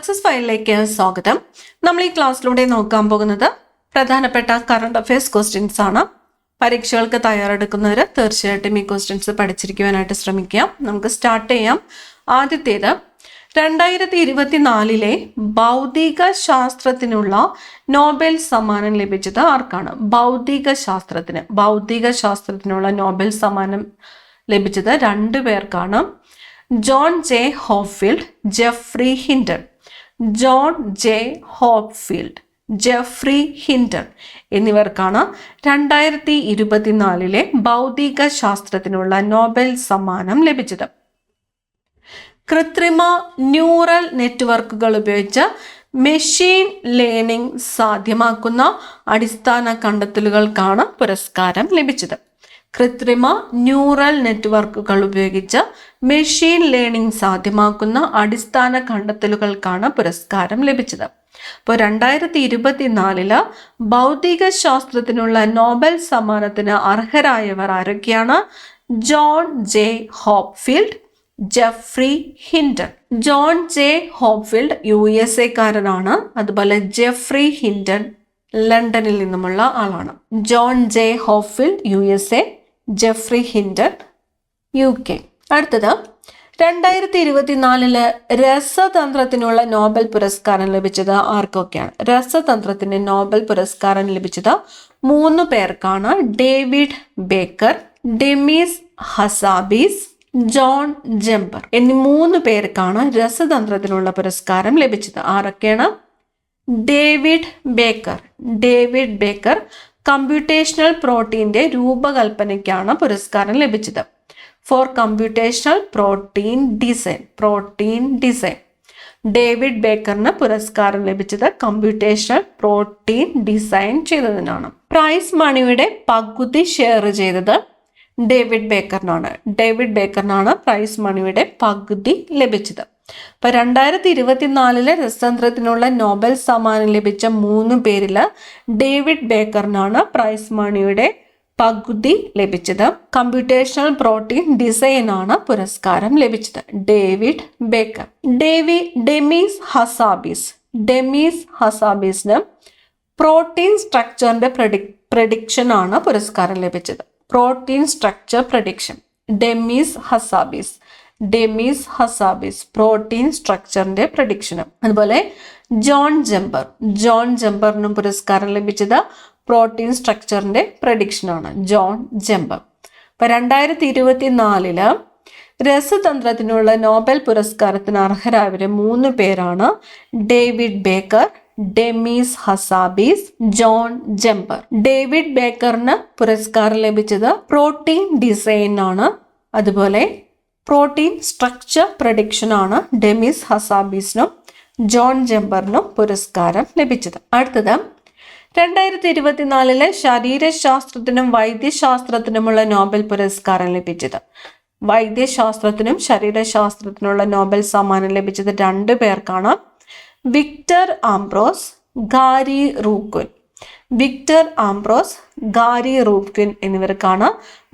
Success ഫയലിലേക്ക് സ്വാഗതം. നമ്മൾ ഈ ക്ലാസ്സിലൂടെ നോക്കാൻ പോകുന്നത് പ്രധാനപ്പെട്ട കറണ്ട് അഫയേഴ്സ് ക്വസ്റ്റ്യൻസ് ആണ്. പരീക്ഷകൾക്ക് തയ്യാറെടുക്കുന്നവർ തീർച്ചയായിട്ടും ഈ ക്വസ്റ്റ്യൻസ് പഠിച്ചിരിക്കുവാനായിട്ട് ശ്രമിക്കുക. നമുക്ക് സ്റ്റാർട്ട് ചെയ്യാം. ആദ്യത്തേത് 2024 ഭൗതിക ശാസ്ത്രത്തിനുള്ള നോബൽ സമ്മാനം ലഭിച്ചത് ആർക്കാണ്? ഭൗതിക ശാസ്ത്രത്തിനുള്ള നോബൽ സമ്മാനം ലഭിച്ചത് 2 പേർക്കാണ്. John J Hopfield, Geoffrey Hinton. John J Hopfield, Geoffrey Hindon എന്നിവർക്കാണ് 2024 ഭൗതിക ശാസ്ത്രത്തിനുള്ള നോബൽ സമ്മാനം ലഭിച്ചത്. കൃത്രിമ ന്യൂറൽ നെറ്റ്വർക്കുകൾ ഉപയോഗിച്ച് മെഷീൻ ലേണിംഗ് സാധ്യമാക്കുന്ന അടിസ്ഥാന കണ്ടെത്തലുകൾക്കാണ് പുരസ്കാരം ലഭിച്ചത്. കൃത്രിമ ന്യൂറൽ നെറ്റ്വർക്കുകൾ ഉപയോഗിച്ച് മെഷീൻ ലേണിംഗ് സാധ്യമാക്കുന്ന അടിസ്ഥാന കണ്ടെത്തലുകൾക്കാണ് പുരസ്കാരം ലഭിച്ചത്. അപ്പോൾ 2024 ഭൗതിക ശാസ്ത്രത്തിനുള്ള നോബൽ സമ്മാനത്തിന് അർഹരായവർ ആരൊക്കെയാണ്? John J Hopfield, Geoffrey Hinton. John J Hopfield USA-കാരനാണ്. അതുപോലെ ജെഫ്രി ഹിൻഡൺ ലണ്ടനിൽ നിന്നുമുള്ള ആളാണ്. John J Hopfield USA, Geoffrey Hinton UK. അടുത്തത് 2024 രസതന്ത്രത്തിനുള്ള നോബൽ പുരസ്കാരം ലഭിച്ചത് ആർക്കൊക്കെയാണ്? രസതന്ത്രത്തിന് നോബൽ പുരസ്കാരം ലഭിച്ചത് 3 പേർക്കാണ്. David Baker, Demis Hassabis, John Jumper എന്നീ 3 പേർക്കാണ് രസതന്ത്രത്തിനുള്ള പുരസ്കാരം ലഭിച്ചത്. ആരൊക്കെയാണ്? ഡേവിഡ് ബേക്കർ കമ്പ്യൂട്ടേഷണൽ പ്രോട്ടീന്റെ രൂപകൽപ്പനയ്ക്കാണ് പുരസ്കാരം ലഭിച്ചത്. For computational protein design. David ബേക്കറിന് പുരസ്കാരം ലഭിച്ചത് കമ്പ്യൂട്ടേഷണൽ പ്രോട്ടീൻ ഡിസൈൻ ചെയ്തതിനാണ്. പ്രൈസ് മണിയുടെ പകുതി ഷെയർ ചെയ്തത് ഡേവിഡ് ബേക്കറിനാണ് പ്രൈസ് മണിയുടെ പകുതി ലഭിച്ചത്. അപ്പൊ 2024 രസതന്ത്രത്തിനുള്ള നോബൽ സമ്മാനം ലഭിച്ച 3 പേരിൽ ഡേവിഡ് ബേക്കറിനാണ് പ്രൈസ് മണിയുടെ പകുതി ലഭിച്ചത്. കമ്പ്യൂട്ടേഷണൽ പ്രോട്ടീൻ ഡിസൈൻ ആണ് പുരസ്കാരം ലഭിച്ചത്. David Baker. ഡെമീസ് ഹസാബീസിന് പ്രോട്ടീൻ സ്ട്രക്ചറിന്റെ പ്രഡിക്ഷൻ ആണ് പുരസ്കാരം ലഭിച്ചത്. Protein structure prediction. Demis Hassabis protein സ്ട്രക്ചറിന്റെ പ്രഡിക്ഷന്. അതുപോലെ ജോൺ ജെമ്പറിനും പുരസ്കാരം ലഭിച്ചത് പ്രോട്ടീൻ സ്ട്രക്ചറിന്റെ പ്രഡിക്ഷൻ ആണ്. John Jumper. ഇപ്പൊ 2024 രസതന്ത്രത്തിനുള്ള നോബൽ പുരസ്കാരത്തിന് അർഹരായവരെ 3 പേരാണ്. David Baker, Demis Hassabis, John Jumper. David ബേക്കറിന് പുരസ്കാരം ലഭിച്ചത് പ്രോട്ടീൻ ഡിസൈൻ ആണ്. അതുപോലെ പ്രോട്ടീൻ സ്ട്രക്ചർ പ്രഡിക്ഷൻ ആണ് ഡെമീസ് ഹസാബീസിനും ജോൺ ജെമ്പറിനും പുരസ്കാരം ലഭിച്ചത്. അടുത്തത് 2024 ശരീരശാസ്ത്രത്തിനും വൈദ്യശാസ്ത്രത്തിനുമുള്ള നോബൽ പുരസ്കാരം ലഭിച്ചത്. വൈദ്യശാസ്ത്രത്തിനും ശരീരശാസ്ത്രത്തിനുള്ള നോബൽ സമ്മാനം ലഭിച്ചത് 2 പേർക്കാണ്. വിക്ടർ ആംബ്രോസ്, ഗാരി റൂക്വിൻ എന്നിവർക്കാണ്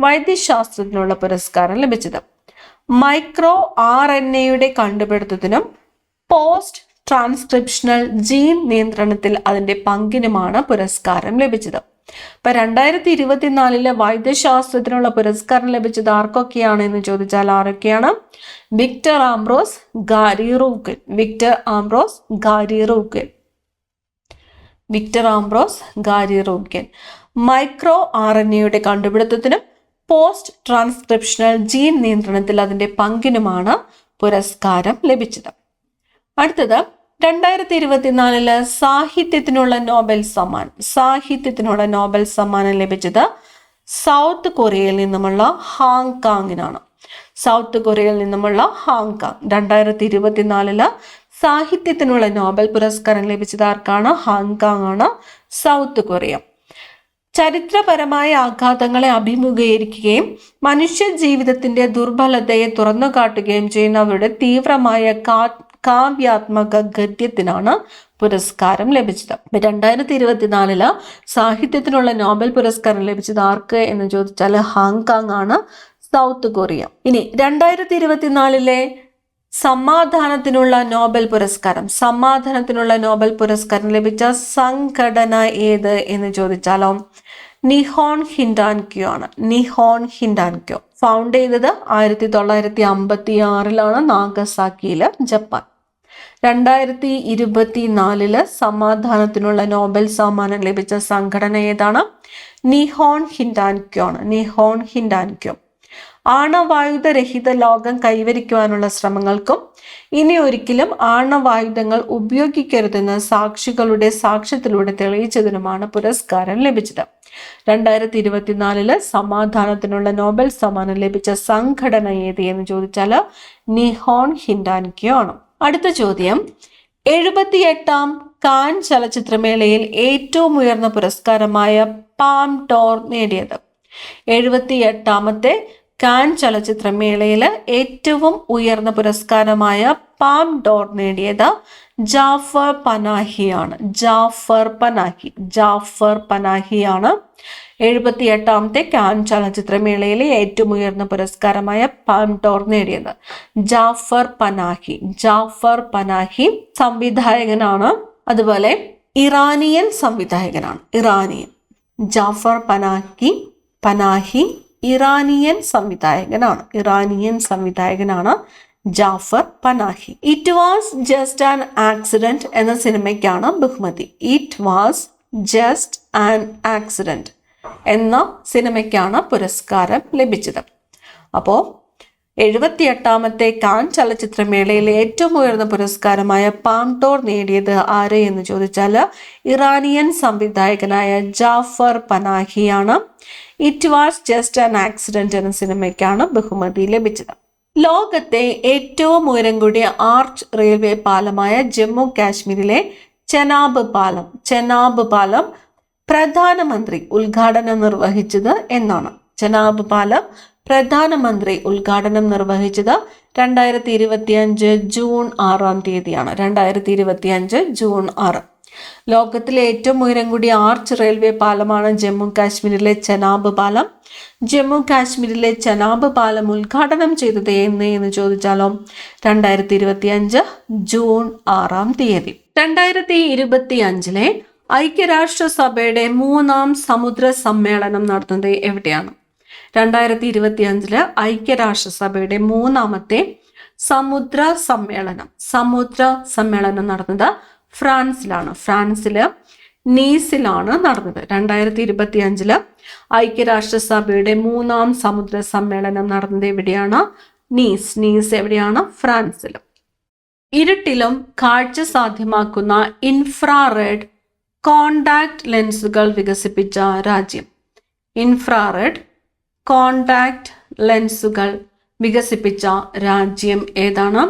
വൈദ്യശാസ്ത്രത്തിനുള്ള പുരസ്കാരം ലഭിച്ചത്. മൈക്രോ RNA കണ്ടുപിടുത്തത്തിനും പോസ്റ്റ് ട്രാൻസ്ക്രിപ്ഷണൽ ജീൻ നിയന്ത്രണത്തിൽ അതിന്റെ പങ്കിനുമാണ് പുരസ്കാരം ലഭിച്ചത്. ഇപ്പൊ 2024 വൈദ്യശാസ്ത്രത്തിനുള്ള പുരസ്കാരം ലഭിച്ചത് ആർക്കൊക്കെയാണ് എന്ന് ചോദിച്ചാൽ ആരൊക്കെയാണ്? Victor Ambros, Gary Ruvkun. Micro RNA കണ്ടുപിടുത്തത്തിനും പോസ്റ്റ് ട്രാൻസ്ക്രിപ്ഷണൽ ജീൻ നിയന്ത്രണത്തിൽ അതിന്റെ പങ്കിനുമാണ് പുരസ്കാരം ലഭിച്ചത്. അടുത്തത് 2024 സാഹിത്യത്തിനുള്ള നോബൽ സമ്മാനം ലഭിച്ചത് സൗത്ത് കൊറിയയിൽ നിന്നുമുള്ള ഹാങ്കാങ്ങിനാണ്. 2024 സാഹിത്യത്തിനുള്ള നോബൽ പുരസ്കാരം ലഭിച്ചത് ആർക്കാണ്? ഹാങ്കാങ് ആണ്, സൗത്ത് കൊറിയ. ചരിത്രപരമായ ആഘാതങ്ങളെ അഭിമുഖീകരിക്കുകയും മനുഷ്യ ജീവിതത്തിന്റെ ദുർബലതയെ തുറന്നുകാട്ടുകയും ചെയ്യുന്ന അവരുടെ തീവ്രമായ കാവ്യാത്മക ഗദ്യത്തിനാണ് പുരസ്കാരം ലഭിച്ചത്. 2024 സാഹിത്യത്തിനുള്ള നോബൽ പുരസ്കാരം ലഭിച്ചത് ആർക്ക് എന്ന് ചോദിച്ചാൽ ഹാങ്കാങ് ആണ്, സൗത്ത് കൊറിയ. ഇനി 2024 സമാധാനത്തിനുള്ള നോബൽ പുരസ്കാരം ലഭിച്ച സംഘടന ഏത് എന്ന് ചോദിച്ചാലോ നിഹോൺ ഹിൻഡാൻക്യോ ആണ്. നിഹോൺ ഹിൻഡാൻക്യോ ഫൗണ്ട് ചെയ്തത് 1956 നാഗസാക്കിയില്, ജപ്പാൻ. 2024 സമാധാനത്തിനുള്ള നോബൽ സമ്മാനം ലഭിച്ച സംഘടന ഏതാണ്? നിഹോൺ ഹിൻഡാൻക്യോ ആണ്. നിഹോൺ ഹിൻഡാൻക്യോ. ആണവായുധരഹിത ലോകം കൈവരിക്കുവാനുള്ള ശ്രമങ്ങൾക്കും ഇനി ഒരിക്കലും ആണവായുധങ്ങൾ ഉപയോഗിക്കരുതെന്ന് സാക്ഷികളുടെ സാക്ഷ്യത്തിലൂടെ തെളിയിച്ചതിനുമാണ് പുരസ്കാരം ലഭിച്ചത്. 2024 സമാധാനത്തിനുള്ള നോബൽ സമ്മാനം ലഭിച്ച സംഘടന ഏത് എന്ന് ചോദിച്ചാൽ നിഹോൺ ഹിൻഡാൻക്യോ ആണ്. അടുത്ത ചോദ്യം, 78ാം കാൻ ചലച്ചിത്രമേളയിൽ ഏറ്റവും ഉയർന്ന പുരസ്കാരമായ പാം ഡോർ നേടിയത്? 78ാമത്തെ കാൻ ചലച്ചിത്രമേളയിൽ ഏറ്റവും ഉയർന്ന പുരസ്കാരമായ പാം ഡോർ നേടിയത് ജാഫർ പനാഹിയാണ്. ജാഫർ പനാഹിയാണ് 78ാമത്തെ കാൻ ചലച്ചിത്രമേളയിലെ ഏറ്റവും ഉയർന്ന പുരസ്കാരമായ പാം ഡോർ നേടിയത്. ജാഫർ പനാഹി സംവിധായകനാണ്, അതുപോലെ ഇറാനിയൻ സംവിധായകനാണ്. ജാഫർ പനാഹി ഇറാനിയൻ സംവിധായകനാണ് Jafar പനാഹി. It was just an accident എന്ന സിനിമയ്ക്കാണ് ബഹുമതി. It was just an accident എന്ന സിനിമയ്ക്കാണ് പുരസ്കാരം ലഭിച്ചത്. അപ്പോൾ 78ാമത്തെ കാൻ ചലച്ചിത്രമേളയിലെ ഏറ്റവും ഉയർന്ന പുരസ്കാരമായ പാം ഡോർ നേടിയത് ആര് എന്ന് ചോദിച്ചാൽ ഇറാനിയൻ സംവിധായകനായ ജാഫർ പനാഹിയാണ്. It was just an accident എന്ന സിനിമയ്ക്കാണ് ബഹുമതി ലഭിച്ചത്. ലോകത്തെ ഏറ്റവും ഉയരം കൂടിയ ആർച്ച് റെയിൽവേ പാലമായ ജമ്മു കാശ്മീരിലെ ചെനാബ് പാലം പ്രധാനമന്ത്രി ഉദ്ഘാടനം നിർവഹിച്ചത് എന്നാണ്? ചെനാബ് പാലം പ്രധാനമന്ത്രി ഉദ്ഘാടനം നിർവഹിച്ചത് 2025 ജൂൺ 6 2025 ജൂൺ 6. ലോകത്തിലെ ഏറ്റവും ഉയരം കൂടിയ ആർച്ച് റെയിൽവേ പാലമാണ് ജമ്മു കാശ്മീരിലെ ചെനാബ് പാലം. ജമ്മു കാശ്മീരിലെ ചെനാബ് പാലം ഉദ്ഘാടനം ചെയ്തത് എന്ന് ചോദിച്ചാലോ 2025 ജൂൺ 6. 2025 ഐക്യരാഷ്ട്രസഭയുടെ 3ാം സമുദ്ര സമ്മേളനം നടത്തുന്നത് എവിടെയാണ്? 2025 ഐക്യരാഷ്ട്രസഭയുടെ 3ാമത്തെ സമുദ്ര സമ്മേളനം നടന്നത് ഫ്രാൻസില് നീസിലാണ് നടന്നത്. 2025 ഐക്യരാഷ്ട്രസഭയുടെ 3ാം സമുദ്ര സമ്മേളനം നടന്നത് എവിടെയാണ്? നീസ് എവിടെയാണ്? ഫ്രാൻസിൽ. ഇരുട്ടിലും കാഴ്ച സാധ്യമാക്കുന്ന ഇൻഫ്രാറെഡ് കോണ്ടാക്ട് ലെൻസുകൾ വികസിപ്പിച്ച രാജ്യം? ഇൻഫ്രാറെഡ് കോണ്ടാക്ട് ലെൻസുകൾ വികസിപ്പിച്ച രാജ്യം ഏതാണ്?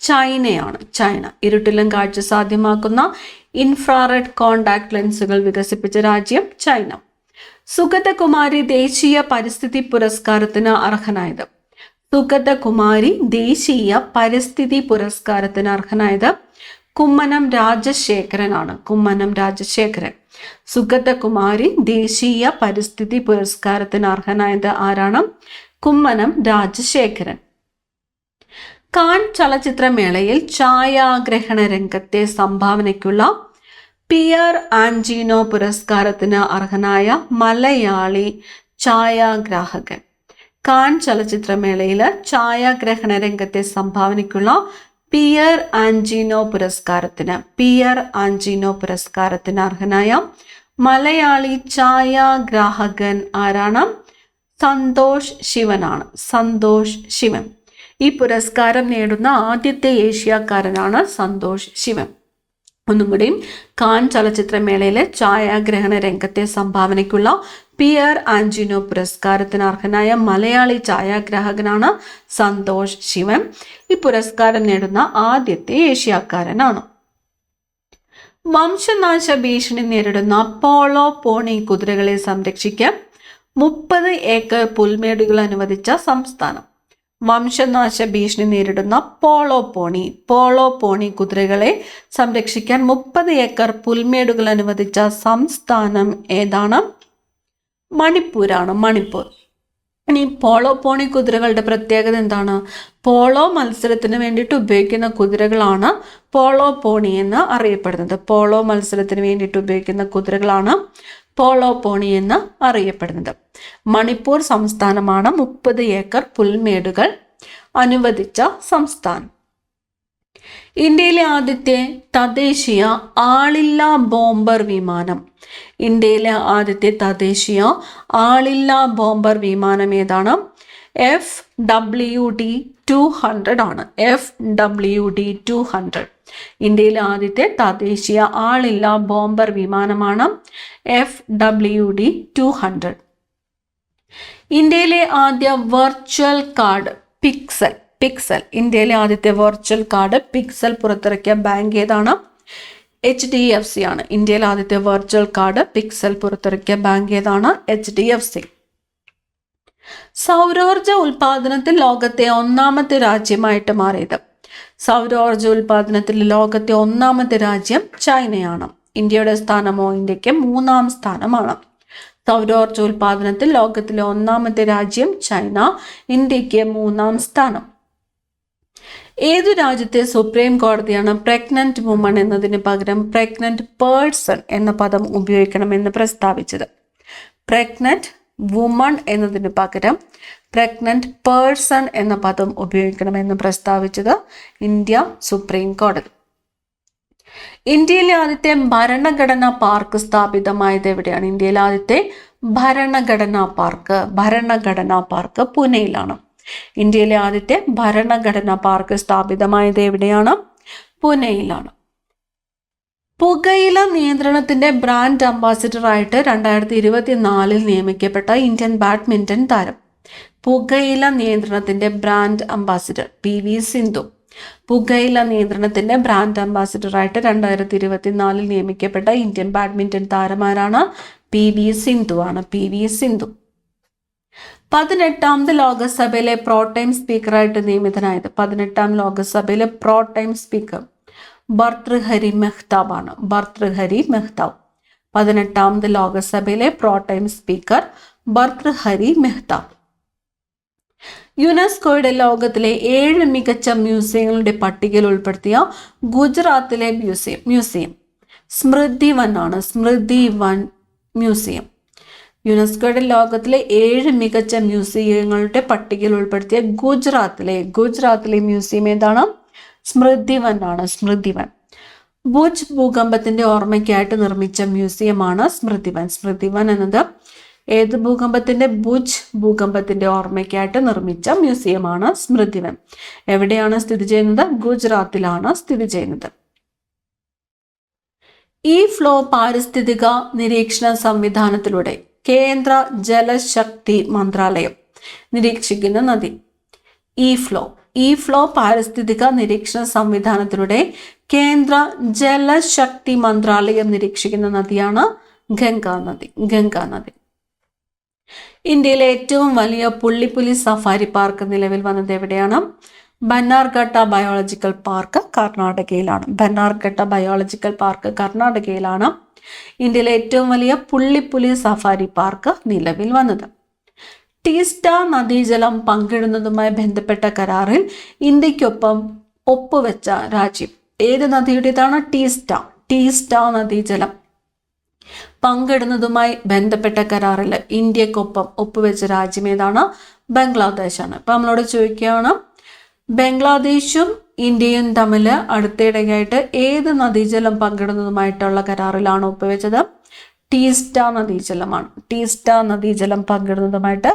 ചൈന. ഇരുട്ടിലും കാഴ്ച സാധ്യമാക്കുന്ന ഇൻഫ്രാറെഡ് കോണ്ടാക്ട് ലെൻസുകൾ വികസിപ്പിച്ച രാജ്യം ചൈന. സുഗതകുമാരി ദേശീയ പരിസ്ഥിതി പുരസ്കാരത്തിന് അർഹനായത്? സുഗതകുമാരി ദേശീയ പരിസ്ഥിതി പുരസ്കാരത്തിന് അർഹനായത് കുമ്മനം രാജശേഖരനാണ്. സുഗതകുമാരി ദേശീയ പരിസ്ഥിതി പുരസ്കാരത്തിന് അർഹനായത് ആരാണ്? കുമ്മനം രാജശേഖരൻ. കാൻ ചലച്ചിത്രമേളയിൽ ഛായാഗ്രഹണ രംഗത്തെ സംഭാവനയ്ക്കുള്ള പിയർ ആൻജിനോ പുരസ്കാരത്തിന് അർഹനായ മലയാളി ഛായാഗ്രാഹകൻ? കാൻ ചലച്ചിത്രമേളയിൽ ഛായാഗ്രഹണ രംഗത്തെ സംഭാവനയ്ക്കുള്ള പിയർ ആൻജിനോ പുരസ്കാരത്തിന് അർഹനായ മലയാളി ഛായാഗ്രാഹകൻ ആരാണ്? സന്തോഷ് ശിവൻ. ഈ പുരസ്കാരം നേടുന്ന ആദ്യത്തെ ഏഷ്യക്കാരനാണ് സന്തോഷ് ശിവൻ. ഒന്നുകൂടിയും, കാൻ ചലച്ചിത്രമേളയിലെ ഛായാഗ്രഹണ രംഗത്തെ സംഭാവനയ്ക്കുള്ള പിയർ ആൻജിനോ പുരസ്കാരത്തിന് അർഹനായ മലയാളി ഛായാഗ്രാഹകനാണ് സന്തോഷ് ശിവൻ. ഈ പുരസ്കാരം നേടുന്ന ആദ്യത്തെ ഏഷ്യക്കാരനാണ്. വംശനാശ ഭീഷണി നേരിടുന്ന പോളോ പോണി കുതിരകളെ സംരക്ഷിക്കാൻ 30 ഏക്കർ പുൽമേടുകൾ അനുവദിച്ച സംസ്ഥാനം? വംശനാശ ഭീഷണി നേരിടുന്ന പോളോ പോണി കുതിരകളെ സംരക്ഷിക്കാൻ 30 ഏക്കർ പുൽമേടുകൾ അനുവദിച്ച സംസ്ഥാനം ഏതാണ്? മണിപ്പൂർ. ഇനി പോളോ പോണി കുതിരകളുടെ പ്രത്യേകത എന്താണ്? പോളോ മത്സരത്തിന് വേണ്ടിയിട്ട് ഉപയോഗിക്കുന്ന കുതിരകളാണ് പോളോ പോണി എന്ന് അറിയപ്പെടുന്നത്. പോളോ മത്സരത്തിന് വേണ്ടിയിട്ട് ഉപയോഗിക്കുന്ന കുതിരകളാണ് പോളോ പോണി എന്ന് അറിയപ്പെടുന്നത്. മണിപ്പൂർ സംസ്ഥാനമാണ് 30 ഏക്കർ പുൽമേടുകൾ അനുവദിച്ച സംസ്ഥാനം. ഇന്ത്യയിലെ ആദ്യത്തെ തദ്ദേശീയ ആളില്ലാ ബോംബർ വിമാനം. ഇന്ത്യയിലെ ആദ്യത്തെ തദ്ദേശീയ ആളില്ലാ ബോംബർ വിമാനം ഏതാണ്? FWD-200 ആണ്. FWD-200 ഇന്ത്യയിലെ ആദ്യത്തെ തദ്ദേശീയ ആളില്ലാ ബോംബർ വിമാനമാണ് FWD-200. ഇന്ത്യയിലെ ആദ്യ വെർച്വൽ കാർഡ് പിക്സൽ. ഇന്ത്യയിലെ ആദ്യത്തെ വെർച്വൽ കാർഡ് പിക്സൽ പുറത്തിറക്കിയ ബാങ്ക് ഏതാണ്? HDFC ആണ്. ഇന്ത്യയിലെ ആദ്യത്തെ വെർച്വൽ കാർഡ് പിക്സൽ പുറത്തിറക്കിയ ബാങ്ക് ഏതാണ്? HDFC. സൗരോർജ ഉൽപാദനത്തിൽ ലോകത്തെ 1ാമത്തെ രാജ്യമായിട്ട് മാറിയത്. സൗരോർജ ഉൽപാദനത്തിൽ ലോകത്തെ 1ാമത്തെ രാജ്യം ചൈനയാണ്. ഇന്ത്യയുടെ സ്ഥാനമോ? ഇന്ത്യക്ക് 3ാം സ്ഥാനമാണ്. സൗരോർജ ഉൽപാദനത്തിൽ ലോകത്തിലെ 1ാമത്തെ രാജ്യം ചൈന, ഇന്ത്യക്ക് 3ാം സ്ഥാനം. ഏതു രാജ്യത്തെ സുപ്രീം കോടതിയാണ് പ്രഗ്നന്റ് വുമൺ എന്നതിന് പകരം പ്രഗ്നന്റ് പേഴ്സൺ എന്ന പദം ഉപയോഗിക്കണമെന്ന് പ്രസ്താവിച്ചത്? പ്രഗ്നന്റ് വുമൺ എന്നതിന് പകരം പ്രഗ്നന്റ് പേഴ്സൺ എന്ന പദം ഉപയോഗിക്കണമെന്ന് പ്രസ്താവിച്ചത് ഇന്ത്യ സുപ്രീം കോടതി. ഇന്ത്യയിലെ ആദ്യത്തെ ഭരണഘടനാ പാർക്ക് സ്ഥാപിതമായത് എവിടെയാണ്? ഇന്ത്യയിലെ ആദ്യത്തെ ഭരണഘടനാ പാർക്ക് പൂനെയിലാണ്. ഇന്ത്യയിലെ ആദ്യത്തെ ഭരണഘടനാ പാർക്ക് സ്ഥാപിതമായത് എവിടെയാണ്? പൂനെയിലാണ്. പുകയില നിയന്ത്രണത്തിന്റെ ബ്രാൻഡ് അംബാസിഡറായിട്ട് 2024 നിയമിക്കപ്പെട്ട ഇന്ത്യൻ ബാഡ്മിന്റൺ താരം. പുകയില നിയന്ത്രണത്തിന്റെ ബ്രാൻഡ് അംബാസിഡർ PV സിന്ധു. പുകയില നിയന്ത്രണത്തിന്റെ ബ്രാൻഡ് അംബാസിഡറായിട്ട് 2024 നിയമിക്കപ്പെട്ട ഇന്ത്യൻ ബാഡ്മിന്റൺ താരമാരാണ്? PV സിന്ധു ആണ്. PV സിന്ധു. 18ാമത് ലോകസഭയിലെ പ്രോടൈം സ്പീക്കറായിട്ട് നിയമിതനായത്. 18ാം ലോകസഭയിലെ പ്രോടൈം സ്പീക്കർ ഭർതൃഹരി മെഹ്താബ് ആണ്. ഭർതൃഹരി മെഹ്താബ്. 18ാമത് ലോകസഭയിലെ പ്രോടൈം സ്പീക്കർ ഭർതൃഹരി മെഹ്താബ്. യുനെസ്കോയുടെ ലോകത്തിലെ 7 മികച്ച മ്യൂസിയങ്ങളുടെ പട്ടികയിൽ ഉൾപ്പെടുത്തിയ ഗുജറാത്തിലെ മ്യൂസിയം സ്മൃതി വൻ ആണ്. സ്മൃതി വൻ മ്യൂസിയം. യുനെസ്കോയുടെ ലോകത്തിലെ 7 മികച്ച മ്യൂസിയങ്ങളുടെ പട്ടികയിൽ ഉൾപ്പെടുത്തിയ ഗുജറാത്തിലെ മ്യൂസിയം ഏതാണ്? സ്മൃതി വൻ ആണ്. സ്മൃതി വൻ. ഭുജ് ഭൂകമ്പത്തിന്റെ ഓർമ്മയ്ക്കായിട്ട് നിർമ്മിച്ച മ്യൂസിയമാണ് സ്മൃതി വൻ. സ്മൃതി വൻ എന്നത് ഏത് ഭൂകമ്പത്തിന്റെ? ഭുജ് ഭൂകമ്പത്തിന്റെ ഓർമ്മയ്ക്കായിട്ട് നിർമ്മിച്ച മ്യൂസിയമാണ് സ്മൃതി വൻ. എവിടെയാണ് സ്ഥിതി ചെയ്യുന്നത്? ഗുജറാത്തിലാണ് സ്ഥിതി ചെയ്യുന്നത്. ഈ ഫ്ലോ പാരിസ്ഥിതിക നിരീക്ഷണ സംവിധാനത്തിലൂടെ കേന്ദ്ര ജലശക്തി മന്ത്രാലയം നിരീക്ഷിക്കുന്ന നദി. ഈ ഫ്ലോ പാരിസ്ഥിതിക നിരീക്ഷണ സംവിധാനത്തിലൂടെ കേന്ദ്ര ജലശക്തി മന്ത്രാലയം നിരീക്ഷിക്കുന്ന നദിയാണ് ഗംഗാ നദി. ഇന്ത്യയിലെ ഏറ്റവും വലിയ പുള്ളിപ്പുലി സഫാരി പാർക്ക് നിലവിൽ വന്നത് എവിടെയാണ്? ബന്നാർഘട്ട ബയോളജിക്കൽ പാർക്ക് കർണാടകയിലാണ്. ബന്നാർഘട്ട ബയോളജിക്കൽ പാർക്ക് കർണാടകയിലാണ് ഇന്ത്യയിലെ ഏറ്റവും വലിയ പുള്ളിപ്പുലി സഫാരി പാർക്ക് നിലവിൽ വന്നത്. ടീസ്റ്റ നദീജലം പങ്കിടുന്നതുമായി ബന്ധപ്പെട്ട കരാറിൽ ഇന്ത്യക്കൊപ്പം ഒപ്പുവെച്ച രാജ്യം ഏത് നദിയുടേതാണ്? ടീസ്റ്റ നദീജലം പങ്കിടുന്നതുമായി ബന്ധപ്പെട്ട കരാറിൽ ഇന്ത്യക്കൊപ്പം ഒപ്പുവെച്ച രാജ്യം ഏതാണ്? ബംഗ്ലാദേശാണ്. ഇപ്പൊ നമ്മളോട് ചോദിക്കുകയാണ്, ബംഗ്ലാദേശും ഇന്ത്യയും തമ്മിൽ അടുത്തിടെയായിട്ട് ഏത് നദീജലം പങ്കിടുന്നതുമായിട്ടുള്ള കരാറിലാണ് ഒപ്പുവെച്ചത്? ടീസ്റ്റ നദീജലമാണ്. ടീസ്റ്റ നദീജലം പങ്കിടുന്നതുമായിട്ട്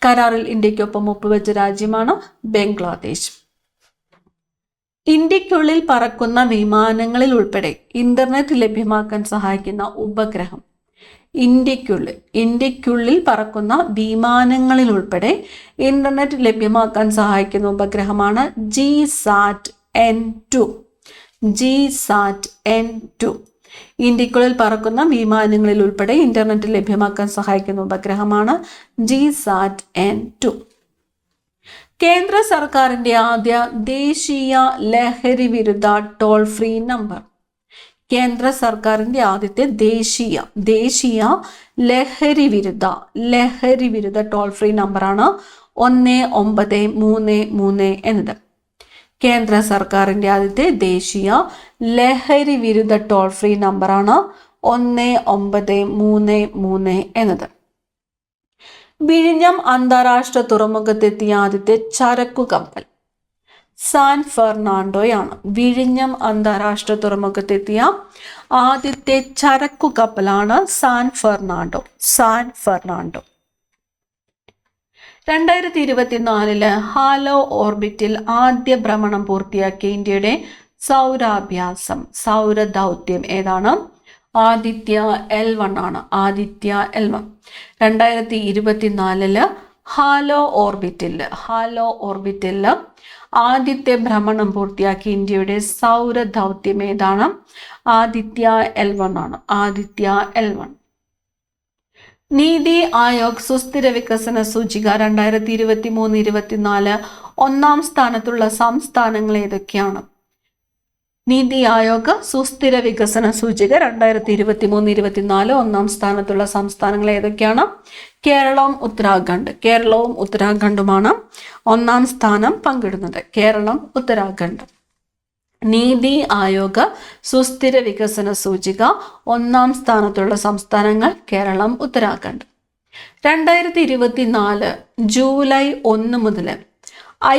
കരാറിൽ ഇന്ത്യക്കൊപ്പം ഒപ്പുവെച്ച രാജ്യമാണ് ബംഗ്ലാദേശ്. ഇന്ത്യക്കുള്ളിൽ പറക്കുന്ന വിമാനങ്ങളിൽ ഉൾപ്പെടെ ഇന്റർനെറ്റ് ലഭ്യമാക്കാൻ സഹായിക്കുന്ന ഉപഗ്രഹം. ഇന്ത്യക്കുള്ളിൽ പറക്കുന്ന വിമാനങ്ങളിൽ ഉൾപ്പെടെ ഇന്റർനെറ്റ് ലഭ്യമാക്കാൻ സഹായിക്കുന്ന ഉപഗ്രഹമാണ് GSAT-N2. ഇന്ത്യക്കുള്ളിൽ പറക്കുന്ന വിമാനങ്ങളിൽ ഉൾപ്പെടെ ഇന്റർനെറ്റ് ലഭ്യമാക്കാൻ സഹായിക്കുന്ന ഉപഗ്രഹമാണ് GSAT-N2. കേന്ദ്ര സർക്കാരിന്റെ ആദ്യ ദേശീയ ലഹരി വിരുദ്ധ ടോൾ ഫ്രീ നമ്പർ. കേന്ദ്ര സർക്കാരിന്റെ ആദ്യത്തെ ദേശീയ ലഹരി വിരുദ്ധ ടോൾ ഫ്രീ നമ്പറാണ് 1933 എന്നത്. കേന്ദ്ര സർക്കാരിന്റെ ആദ്യത്തെ ദേശീയ ലഹരി വിരുദ്ധ ടോൾ ഫ്രീ നമ്പറാണ് 1933 എന്നത്. വിഴിഞ്ഞം അന്താരാഷ്ട്ര തുറമുഖത്തെത്തിയ ആദ്യത്തെ ചരക്കു കപ്പൽ സാൻ ഫെർണാണ്ടോയാണ്. വിഴിഞ്ഞം അന്താരാഷ്ട്ര തുറമുഖത്തെത്തിയ ആദ്യത്തെ ചരക്കു കപ്പലാണ് സാൻ ഫെർണാണ്ടോ. 2024 ഹാലോ ഓർബിറ്റിൽ ആദ്യ ഭ്രമണം പൂർത്തിയാക്കിയ ഇന്ത്യയുടെ സൗരദൗത്യം ഏതാണ്? ആദിത്യ L1 ആണ്. ആദിത്യ L1. 2024 ഹാലോ ഓർബിറ്റിൽ ആദ്യത്തെ ഭ്രമണം പൂർത്തിയാക്കിയ ഇന്ത്യയുടെ സൗരദൗത്യം ഏതാണ്? ആദിത്യ L1 ആണ്. ആദിത്യ L1. നീതി ആയോഗ് സുസ്ഥിര വികസന സൂചിക 2023-24 ഒന്നാം സ്ഥാനത്തുള്ള സംസ്ഥാനങ്ങൾ ഏതൊക്കെയാണ്? നീതി ആയോഗ് സുസ്ഥിര വികസന സൂചിക 2023-24 ഒന്നാം സ്ഥാനത്തുള്ള സംസ്ഥാനങ്ങൾ ഏതൊക്കെയാണ്? കേരളവും ഉത്തരാഖണ്ഡുമാണ് ഒന്നാം സ്ഥാനം പങ്കിടുന്നത്. കേരളം, ഉത്തരാഖണ്ഡ്. നീതി ആയോഗ് സുസ്ഥിര വികസന സൂചിക ഒന്നാം സ്ഥാനത്തുള്ള സംസ്ഥാനങ്ങൾ കേരളം, ഉത്തരാഖണ്ഡ്. 2024 ജൂലൈ 1 മുതൽ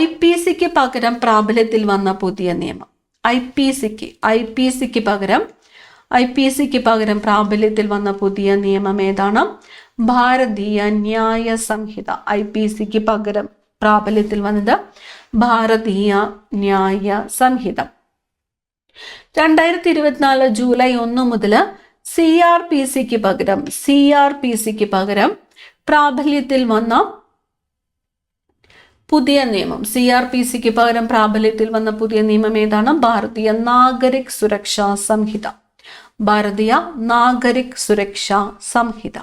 IPCക്ക് പകരം പ്രാബല്യത്തിൽ വന്ന പുതിയ നിയമം. IPCക്ക് പകരം പ്രാബല്യത്തിൽ വന്ന പുതിയ നിയമം ഏതാണ്? ഭാരതീയ ന്യായ സംഹിത. IPCക്ക് പകരം പ്രാബല്യത്തിൽ വന്നത് ഭാരതീയ ന്യായ സംഹിത. 2024 ജൂലൈ 1 മുതൽ CRPCക്ക് പകരം പ്രാബല്യത്തിൽ വന്ന പുതിയ നിയമം. CRPCക്ക് പകരം പ്രാബല്യത്തിൽ വന്ന പുതിയ നിയമം ഏതാണ്? ഭാരതീയ നാഗരിക് സുരക്ഷാ സംഹിത.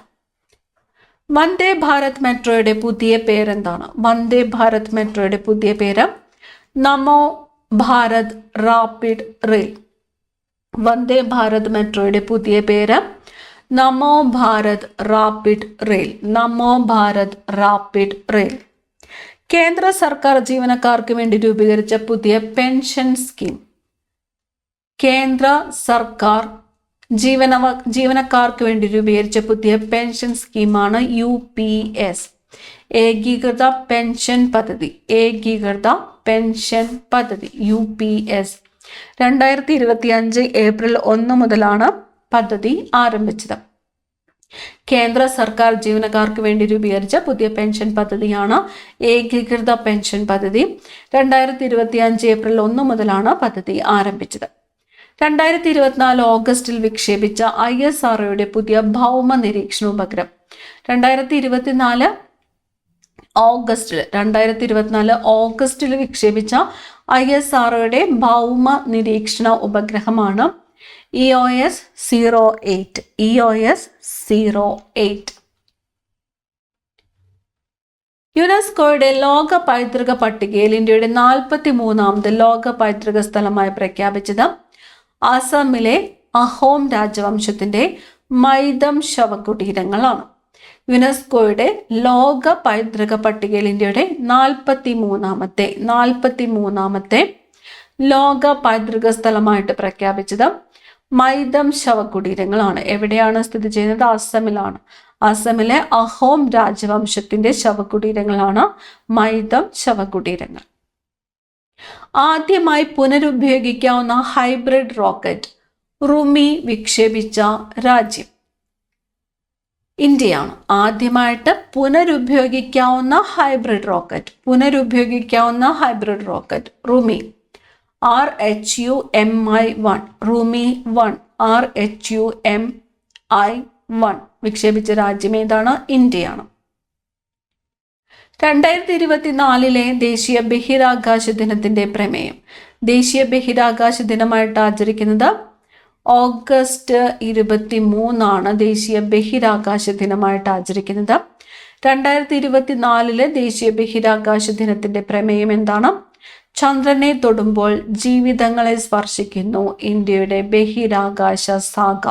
വന്ദേ ഭാരത് മെട്രോയുടെ പുതിയ പേരെന്താണ്? വന്ദേ ഭാരത് മെട്രോയുടെ പുതിയ പേര് നമോ ഭാരത് റാപ്പിഡ് റെയിൽ. വന്ദേ ഭാരത് മെട്രോയുടെ പുതിയ പേര് നമോ ഭാരത് റാപ്പിഡ് റെയിൽ. കേന്ദ്ര സർക്കാർ ജീവനക്കാർക്ക് വേണ്ടി രൂപീകരിച്ച പുതിയ പെൻഷൻ സ്കീം. കേന്ദ്ര സർക്കാർ ജീവനക്കാർക്ക് വേണ്ടി രൂപീകരിച്ച പുതിയ പെൻഷൻ സ്കീമാണ് UPS, ഏകീകൃത പെൻഷൻ പദ്ധതി. UPS. 2025 ഏപ്രിൽ 1 മുതലാണ് പദ്ധതി ആരംഭിച്ചത്. കേന്ദ്ര സർക്കാർ ജീവനക്കാർക്ക് വേണ്ടി രൂപീകരിച്ച പുതിയ പെൻഷൻ പദ്ധതിയാണ് ഏകീകൃത പെൻഷൻ പദ്ധതി. 2025 ഏപ്രിൽ 1 മുതലാണ് പദ്ധതി ആരംഭിച്ചത്. 2024 ഓഗസ്റ്റിൽ വിക്ഷേപിച്ച ISROയുടെ പുതിയ ഭൗമ നിരീക്ഷണ ഉപഗ്രഹം. 2024 ഓഗസ്റ്റിൽ വിക്ഷേപിച്ച ISROയുടെ ഭൗമ നിരീക്ഷണ ഉപഗ്രഹമാണ് EOS 08. യുനെസ്കോയുടെ ലോക പൈതൃക പട്ടികയിൽ ഇന്ത്യയുടെ 43ാമത് ലോക പൈതൃക സ്ഥലമായി പ്രഖ്യാപിച്ചത് ആസാമിലെ അഹോം രാജവംശത്തിന്റെ മൈദം ശവകുടീരങ്ങളാണ്. യുനെസ്കോയുടെ ലോക പൈതൃക പട്ടികയിൽ ഇന്ത്യയുടെ 43ാമത്തെ ലോക പൈതൃക സ്ഥലമായിട്ട് പ്രഖ്യാപിച്ചത് മൈദം ശവകുടീരങ്ങളാണ്. എവിടെയാണ് സ്ഥിതി ചെയ്യുന്നത്? ആസാമിലാണ്. ആസാമിലെ അഹോം രാജവംശത്തിന്റെ ശവകുടീരങ്ങളാണ് മൈദം ശവകുടീരങ്ങൾ. ആദ്യമായി പുനരുപയോഗിക്കാവുന്ന ഹൈബ്രിഡ് റോക്കറ്റ് റുമി വിക്ഷേപിച്ച രാജ്യം ഇന്ത്യയാണ്. ആദ്യമായിട്ട് പുനരുപയോഗിക്കാവുന്ന ഹൈബ്രിഡ് റോക്കറ്റ് റുമി RHUMI-1 റുമി 1 RHUMI-1 വിക്ഷേപിച്ച രാജ്യം ഏതാണ്? ഇന്ത്യയാണ്. 2024 ദേശീയ ബഹിരാകാശ ദിനത്തിന്റെ പ്രമേയം. ദേശീയ ബഹിരാകാശ ദിനമായിട്ട് ആചരിക്കുന്നത് ഓഗസ്റ്റ് 23 ദേശീയ ബഹിരാകാശ ദിനമായിട്ട് ആചരിക്കുന്നത്. 2024 ദേശീയ ബഹിരാകാശ ദിനത്തിന്റെ പ്രമേയം എന്താണ്? ചന്ദ്രനെ തൊടുമ്പോൾ ജീവിതങ്ങളെ സ്പർശിക്കുന്നു ഇന്ത്യയുടെ ബഹിരാകാശ സാഗ.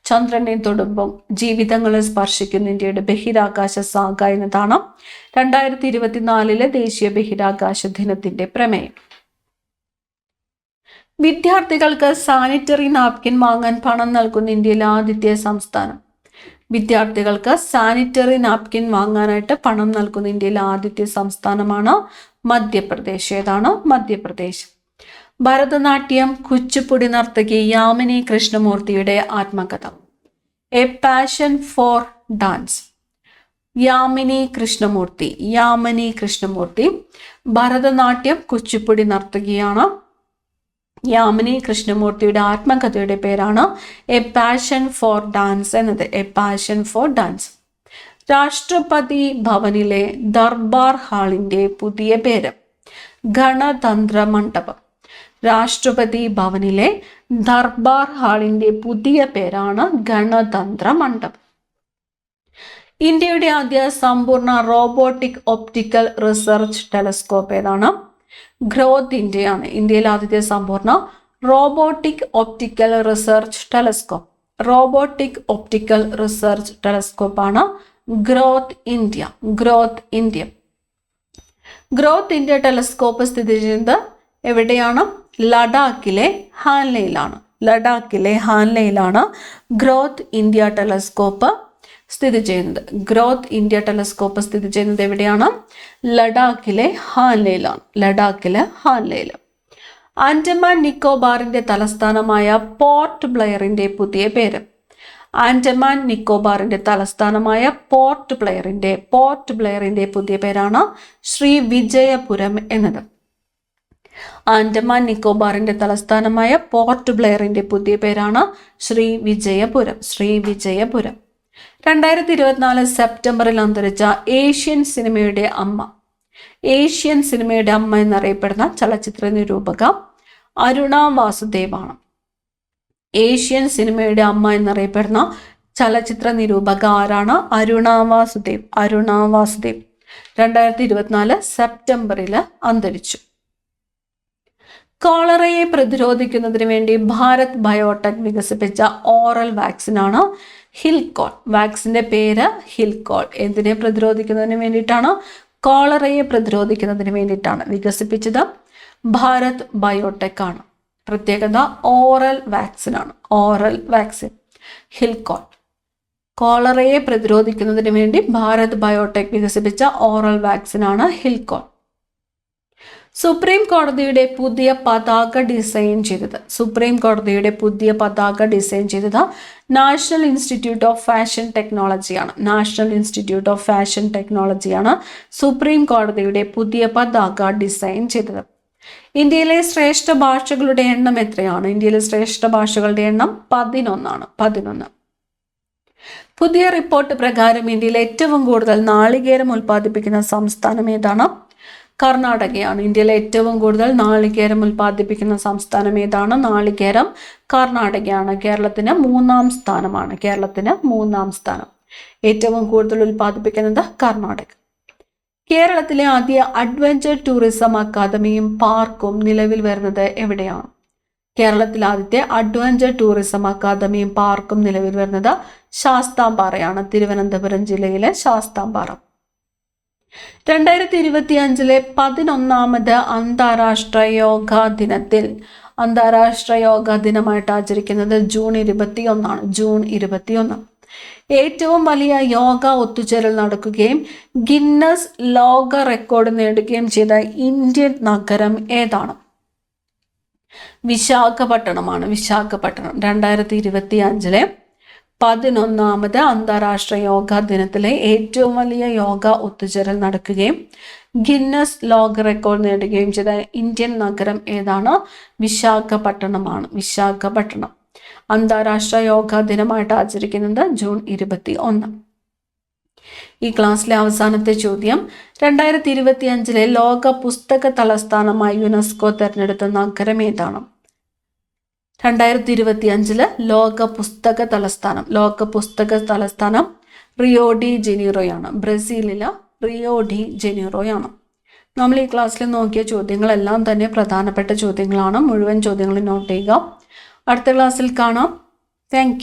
ചന്ദ്രനെ തൊടുമ്പോൾ ജീവിതങ്ങളെ സ്പർശിക്കുന്നു ഇന്ത്യയുടെ ബഹിരാകാശ സാഗ എന്നതാണ് 2024 ദേശീയ ബഹിരാകാശ ദിനത്തിന്റെ പ്രമേയം. വിദ്യാർത്ഥികൾക്ക് സാനിറ്ററി നാപ്കിൻ വാങ്ങാൻ പണം നൽകുന്ന ഇന്ത്യയിലെ ആദ്യത്തെ സംസ്ഥാനം. വിദ്യാർത്ഥികൾക്ക് സാനിറ്ററി നാപ്കിൻ വാങ്ങാനായിട്ട് പണം നൽകുന്ന ഇന്ത്യയിലെ ആദ്യത്തെ സംസ്ഥാനമാണ് മധ്യപ്രദേശ്. ഏതാണ്? മധ്യപ്രദേശ്. ഭരതനാട്യം കുച്ചിപ്പുടി നർത്തകി യാമിനി കൃഷ്ണമൂർത്തിയുടെ ആത്മകഥ. A passion for dance. Yamini Krishnamurthy Bharatanatyam Kuchipudi നർത്തകിയാണ്. യാമിനി കൃഷ്ണമൂർത്തിയുടെ ആത്മകഥയുടെ പേരാണ് എ പാഷൻ ഫോർ ഡാൻസ് എന്നത്. A passion for dance. രാഷ്ട്രപതി ഭവനിലെ ദർബാർ ഹാളിന്റെ പുതിയ പേര് ഗണതന്ത്ര മണ്ഡപം. രാഷ്ട്രപതി ഭവനിലെ ദർബാർ ഹാളിന്റെ പുതിയ പേരാണ് ഗണതന്ത്ര മണ്ഡപം. ഇന്ത്യയുടെ ആദ്യ സമ്പൂർണ്ണ റോബോട്ടിക് ഒപ്റ്റിക്കൽ റിസർച്ച് ടെലസ്കോപ്പ് ഏതാണ്? ഗ്രോത്ത് ഇന്ത്യയാണ്. ഇന്ത്യയിലെ ആദ്യത്തെ സമ്പൂർണ്ണ robotic optical research telescope. Robotic optical research telescope ആണ് growth India. Growth India telescope സ്ഥിതി ചെയ്യുന്നത് എവിടെയാണ്? ലഡാക്കിലെ ഹാൻലെയിലാണ് ഗ്രോത്ത് ഇന്ത്യ ടെലസ്കോപ്പ് സ്ഥിതി ചെയ്യുന്നത്. ഗ്രോത്ത് ഇന്ത്യ ടെലസ്കോപ്പ് സ്ഥിതി ചെയ്യുന്നത് എവിടെയാണ്? ലഡാക്കിലെ ഹാൻലെയിൽ. ആൻഡമാൻ നിക്കോബാറിന്റെ തലസ്ഥാനമായ പോർട്ട് ബ്ലെയറിന്റെ പുതിയ പേര്. ആൻഡമാൻ നിക്കോബാറിന്റെ തലസ്ഥാനമായ പോർട്ട് ബ്ലെയറിന്റെ പുതിയ പേരാണ് ശ്രീ വിജയപുരം എന്നത്. ആൻഡമാൻ നിക്കോബാറിന്റെ തലസ്ഥാനമായ പോർട്ട് ബ്ലെയറിന്റെ പുതിയ പേരാണ് ശ്രീ വിജയപുരം. 2024 സെപ്റ്റംബറിൽ അന്തരിച്ച ഏഷ്യൻ സിനിമയുടെ അമ്മ എന്നറിയപ്പെടുന്ന ചലച്ചിത്ര നിരൂപക അരുണ വാസുദേവ് ആണ്. ഏഷ്യൻ സിനിമയുടെ അമ്മ എന്നറിയപ്പെടുന്ന ചലച്ചിത്ര നിരൂപക ആരാണ്? അരുണ വാസുദേവ്. 2024 സെപ്റ്റംബറിൽ അന്തരിച്ചു. കോളറയെ പ്രതിരോധിക്കുന്നതിന് വേണ്ടി ഭാരത് ബയോടെക് വികസിപ്പിച്ച ഓറൽ വാക്സിനാണ് ഹിൽകോൾ. വാക്സിന്റെ പേര് ഹിൽകോൾ. എന്തിനെ പ്രതിരോധിക്കുന്നതിന് വേണ്ടിയിട്ടാണ്? കോളറയെ പ്രതിരോധിക്കുന്നതിന് വേണ്ടിയിട്ടാണ് വികസിപ്പിച്ചത്. ഭാരത് ബയോടെക് ആണ്. പ്രത്യേകത ഓറൽ വാക്സിൻ ഹിൽകോൾ. കോളറയെ പ്രതിരോധിക്കുന്നതിന് വേണ്ടി ഭാരത് ബയോടെക് വികസിപ്പിച്ച ഓറൽ വാക്സിനാണ് ഹിൽകോൾ. സുപ്രീം കോടതിയുടെ പുതിയ പതാക ഡിസൈൻ ചെയ്തത് നാഷണൽ ഇൻസ്റ്റിറ്റ്യൂട്ട് ഓഫ് ഫാഷൻ ടെക്നോളജിയാണ്. സുപ്രീം കോടതിയുടെ പുതിയ പതാക ഡിസൈൻ ചെയ്തത്. ഇന്ത്യയിലെ ശ്രേഷ്ഠ ഭാഷകളുടെ എണ്ണം എത്രയാണ്? ഇന്ത്യയിലെ ശ്രേഷ്ഠ ഭാഷകളുടെ എണ്ണം 11. പുതിയ റിപ്പോർട്ട് പ്രകാരം ഇന്ത്യയിൽ ഏറ്റവും കൂടുതൽ നാളികേരം ഉൽപ്പാദിപ്പിക്കുന്ന സംസ്ഥാനം ഏതാണ്? കർണാടകയാണ്. ഇന്ത്യയിലെ ഏറ്റവും കൂടുതൽ നാളികേരം ഉൽപ്പാദിപ്പിക്കുന്ന സംസ്ഥാനം ഏതാണ്? നാളികേരം കർണാടകയാണ്. കേരളത്തിന് മൂന്നാം സ്ഥാനം. ഏറ്റവും കൂടുതൽ ഉൽപ്പാദിപ്പിക്കുന്നത് കർണാടക. കേരളത്തിലെ ആദ്യ അഡ്വഞ്ചർ ടൂറിസം അക്കാദമിയും പാർക്കും നിലവിൽ വരുന്നത് എവിടെയാണ്? കേരളത്തിലെ ആദ്യത്തെ അഡ്വഞ്ചർ ടൂറിസം അക്കാദമിയും പാർക്കും നിലവിൽ വരുന്നത് ശാസ്താംപാറയാണ്. തിരുവനന്തപുരം ജില്ലയിലെ ശാസ്താംപാറ. 2025 11ാമത് അന്താരാഷ്ട്ര യോഗാ ദിനമായിട്ട് ആചരിക്കുന്നത് ജൂൺ 21. ഏറ്റവും വലിയ യോഗ ഒത്തുചേരൽ നടക്കുകയും ഗിന്നസ് ലോക റെക്കോർഡ് നേടുകയും ചെയ്ത ഇന്ത്യൻ നഗരം ഏതാണ്? വിശാഖപട്ടണമാണ്. 2025 11ാമത് അന്താരാഷ്ട്ര യോഗാ ദിനത്തിലെ ഏറ്റവും വലിയ യോഗ ഒത്തുചേരൽ നടക്കുകയും ഗിന്നസ് ലോക റെക്കോർഡ് നേടുകയും ചെയ്ത ഇന്ത്യൻ നഗരം ഏതാണ്? വിശാഖപട്ടണം. അന്താരാഷ്ട്ര യോഗാ ദിനമായിട്ട് ആചരിക്കുന്നത് ജൂൺ 21. ഈ ക്ലാസ്സിലെ അവസാനത്തെ ചോദ്യം, 2025 ലോക പുസ്തക തലസ്ഥാനമായി യുനെസ്കോ തെരഞ്ഞെടുത്ത നഗരം ഏതാണ്? 2025 ലോക പുസ്തക തലസ്ഥാനം റിയോ ഡി ജനീറോയാണ്. ബ്രസീലിലെ റിയോ ഡി ജനീറോയാണ്. നമ്മൾ ഈ ക്ലാസ്സിൽ നോക്കിയ ചോദ്യങ്ങളെല്ലാം തന്നെ പ്രധാനപ്പെട്ട ചോദ്യങ്ങളാണ്. മുഴുവൻ ചോദ്യങ്ങളും നോട്ട് ചെയ്യുക. അടുത്ത ക്ലാസ്സിൽ കാണാം. താങ്ക്